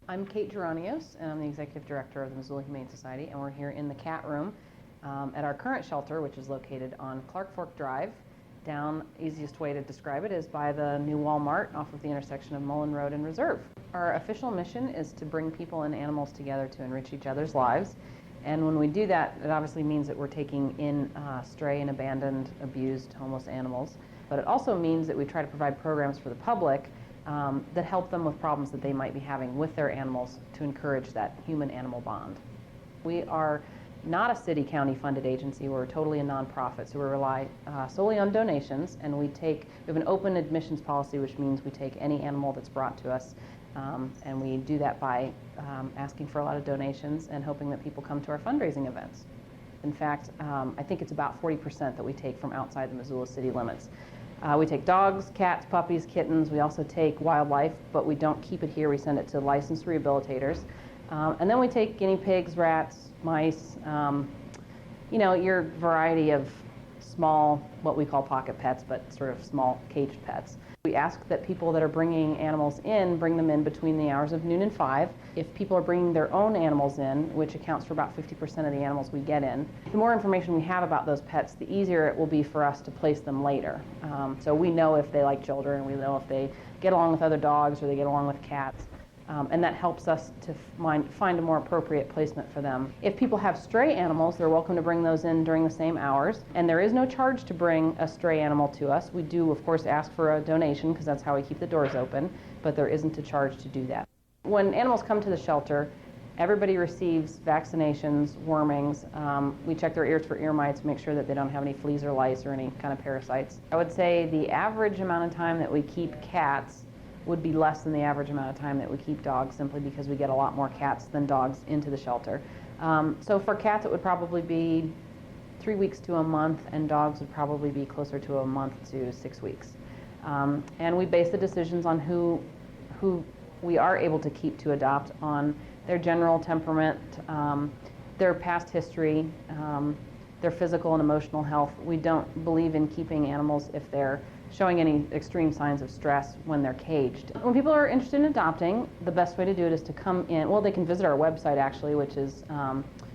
I'm Kate Geranios, and I'm the Executive Director of the Missoula Humane Society, and we're here in the cat room at our current shelter, which is located on Clark Fork Drive. Down, easiest way to describe it is by the new Walmart off of the intersection of Mullen Road and Reserve. Our official mission is to bring people and animals together to enrich each other's lives. And when we do that, it obviously means that we're taking in stray and abandoned, abused, homeless animals. But it also means that we try to provide programs for the public that help them with problems that they might be having with their animals to encourage that human-animal bond. We are not a city-county funded agency. We're totally a nonprofit, so we rely solely on donations, and we have an open admissions policy, which means we take any animal that's brought to us, and we do that by asking for a lot of donations and hoping that people come to our fundraising events. In fact, I think it's about 40% that we take from outside the Missoula city limits. We take dogs, cats, puppies, kittens. We also take wildlife, but we don't keep it here. We send it to licensed rehabilitators. And then we take guinea pigs, rats, mice, your variety of small, what we call pocket pets, but sort of small caged pets. We ask that people that are bringing animals in, bring them in between the hours of noon and 5. If people are bringing their own animals in, which accounts for about 50% of the animals we get in, the more information we have about those pets, the easier it will be for us to place them later. So we know if they like children, we know if they get along with other dogs or they get along with cats. And that helps us to find a more appropriate placement for them. If people have stray animals, they're welcome to bring those in during the same hours. And there is no charge to bring a stray animal to us. We do, of course, ask for a donation because that's how we keep the doors open, but there isn't a charge to do that. When animals come to the shelter, everybody receives vaccinations, wormings. We check their ears for ear mites, make sure that they don't have any fleas or lice or any kind of parasites. I would say the average amount of time that we keep cats would be less than the average amount of time that we keep dogs, simply because we get a lot more cats than dogs into the shelter. So for cats, it would probably be 3 weeks to a month, and dogs would probably be closer to a month to 6 weeks. And we base the decisions on who we are able to keep to adopt on their general temperament, their past history, their physical and emotional health. We don't believe in keeping animals if they're showing any extreme signs of stress when they're caged. When people are interested in adopting, the best way to do it is to come in. Well, they can visit our website actually, which is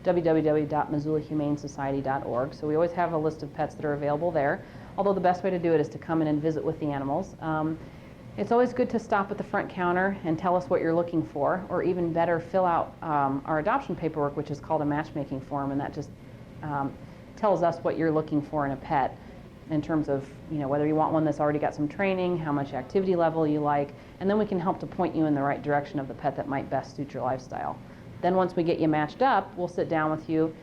www.missoulahumanesociety.org. So we always have a list of pets that are available there, although the best way to do it is to come in and visit with the animals. It's always good to stop at the front counter and tell us what you're looking for, or even better, fill out our adoption paperwork, which is called a matchmaking form, and that just tells us what you're looking for in a pet, in terms of whether you want one that's already got some training, how much activity level you like, and then we can help to point you in the right direction of the pet that might best suit your lifestyle. Then once we get you matched up, we'll sit down with you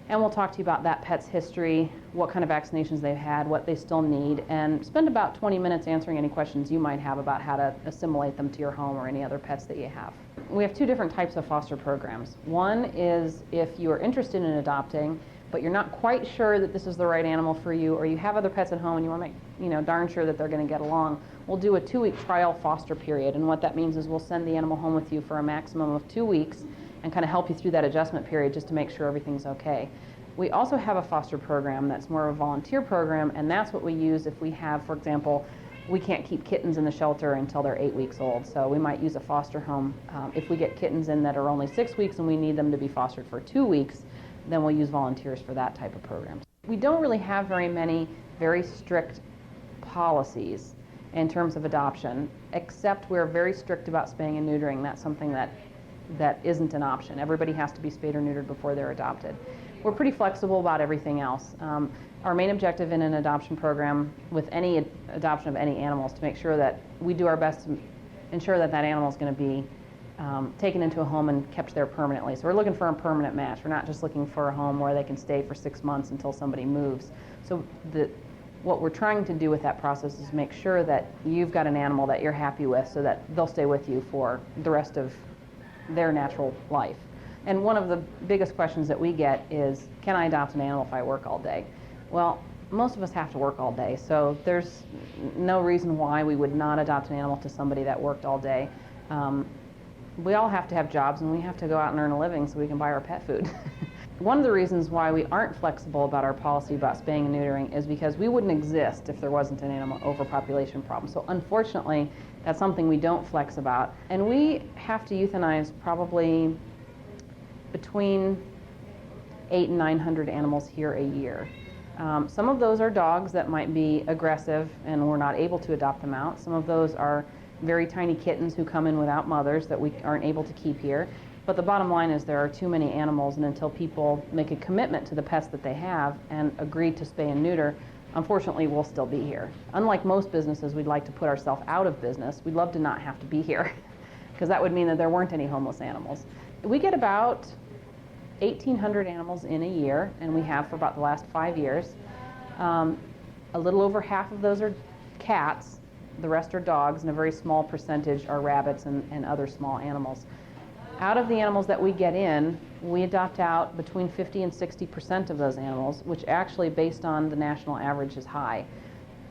and we'll talk to you about that pet's history, what kind of vaccinations they've had, what they still need, and spend about 20 minutes answering any questions you might have about how to assimilate them to your home or any other pets that you have. We have 2 different types of foster programs. One is if you are interested in adopting, but you're not quite sure that this is the right animal for you, or you have other pets at home and you want to make darn sure that they're going to get along, we'll do a 2-week trial foster period. And what that means is we'll send the animal home with you for a maximum of 2 weeks and kind of help you through that adjustment period just to make sure everything's okay. We also have a foster program that's more of a volunteer program, and that's what we use if we have, for example, we can't keep kittens in the shelter until they're 8 weeks old, so we might use a foster home. If we get kittens in that are only 6 weeks and we need them to be fostered for 2 weeks, then we'll use volunteers for that type of program. We don't really have very many very strict policies in terms of adoption, except we're very strict about spaying and neutering. That's something that isn't an option. Everybody has to be spayed or neutered before they're adopted. We're pretty flexible about everything else. Our main objective in an adoption program with any adoption of any animal is to make sure that we do our best to ensure that that animal is going to be taken into a home and kept there permanently. So we're looking for a permanent match. We're not just looking for a home where they can stay for 6 months until somebody moves. So what we're trying to do with that process is make sure that you've got an animal that you're happy with so that they'll stay with you for the rest of their natural life. And one of the biggest questions that we get is, can I adopt an animal if I work all day? Well, most of us have to work all day, so there's no reason why we would not adopt an animal to somebody that worked all day. We all have to have jobs, and we have to go out and earn a living so we can buy our pet food. One of the reasons why we aren't flexible about our policy about spaying and neutering is because we wouldn't exist if there wasn't an animal overpopulation problem. So unfortunately, that's something we don't flex about. And we have to euthanize probably between 800 and 900 animals here a year. Some of those are dogs that might be aggressive and we're not able to adopt them out. Some of those are very tiny kittens who come in without mothers that we aren't able to keep here. But the bottom line is there are too many animals, and until people make a commitment to the pets that they have and agree to spay and neuter, unfortunately we'll still be here. Unlike most businesses, we'd like to put ourselves out of business. We'd love to not have to be here because that would mean that there weren't any homeless animals. We get about 1,800 animals in a year, and we have for about the last 5 years. A little over half of those are cats, the rest are dogs, and a very small percentage are rabbits and other small animals. Out of the animals that we get in, we adopt out between 50 and 60% of those animals, which actually, based on the national average, is high.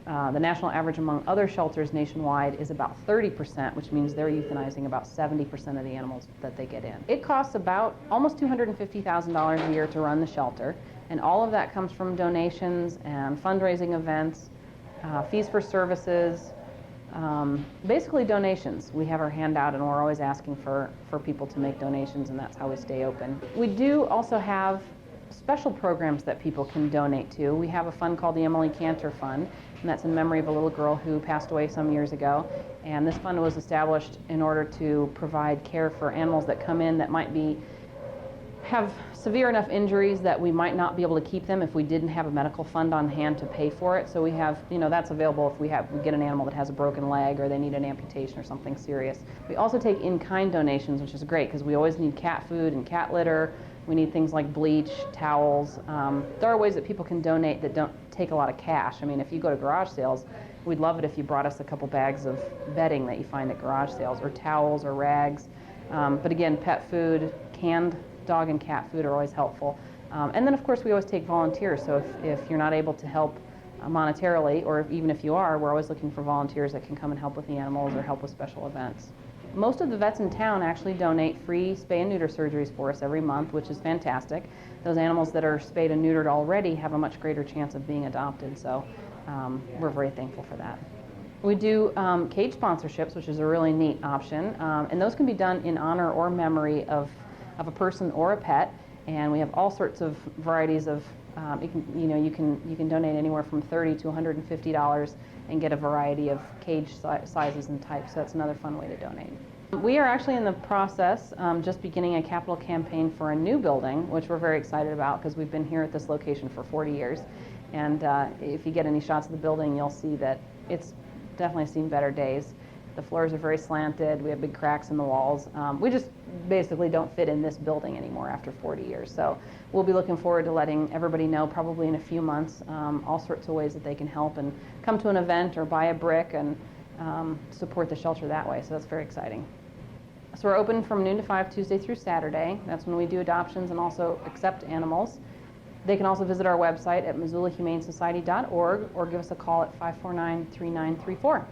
The national average among other shelters nationwide is about 30%, which means they're euthanizing about 70% of the animals that they get in. It costs about almost $250,000 a year to run the shelter, and all of that comes from donations and fundraising events, fees for services, basically donations. We have our hand out and we're always asking for people to make donations, and that's how we stay open. We do also have special programs that people can donate to. We have a fund called the Emily Cantor Fund, and that's in memory of a little girl who passed away some years ago. And this fund was established in order to provide care for animals that come in that might have severe enough injuries that we might not be able to keep them if we didn't have a medical fund on hand to pay for it. So we have, that's available if we get an animal that has a broken leg or they need an amputation or something serious. We also take in-kind donations, which is great because we always need cat food and cat litter. We need things like bleach, towels. There are ways that people can donate that don't take a lot of cash. I mean, if you go to garage sales, we'd love it if you brought us a couple bags of bedding that you find at garage sales, or towels or rags. But again, pet food, canned dog and cat food are always helpful. And then, of course, we always take volunteers. So if you're not able to help monetarily, or even if you are, we're always looking for volunteers that can come and help with the animals or help with special events. Most of the vets in town actually donate free spay and neuter surgeries for us every month, which is fantastic. Those animals that are spayed and neutered already have a much greater chance of being adopted, so we're very thankful for that. We do cage sponsorships, which is a really neat option, and those can be done in honor or memory of a person or a pet, and we have all sorts of varieties of, you can donate anywhere from $30 to $150 and get a variety of cage sizes and types, so that's another fun way to donate. We are actually in the process, just beginning a capital campaign for a new building, which we're very excited about because we've been here at this location for 40 years, and if you get any shots of the building, you'll see that it's definitely seen better days. The floors are very slanted, we have big cracks in the walls. We just basically don't fit in this building anymore after 40 years. So we'll be looking forward to letting everybody know probably in a few months all sorts of ways that they can help and come to an event or buy a brick and support the shelter that way. So that's very exciting. So we're open from noon to 5 Tuesday through Saturday. That's when we do adoptions and also accept animals. They can also visit our website at MissoulaHumaneSociety.org or give us a call at 549-3934.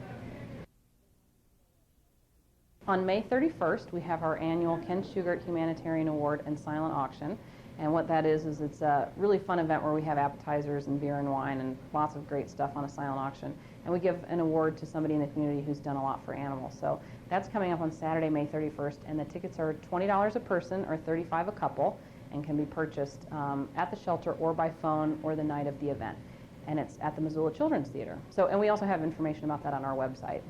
On May 31st, we have our annual Ken Shugart Humanitarian Award and Silent Auction. And what that is it's a really fun event where we have appetizers and beer and wine and lots of great stuff on a silent auction. And we give an award to somebody in the community who's done a lot for animals. So that's coming up on Saturday, May 31st. And the tickets are $20 a person or $35 a couple and can be purchased at the shelter or by phone or the night of the event. And it's at the Missoula Children's Theater. And we also have information about that on our website.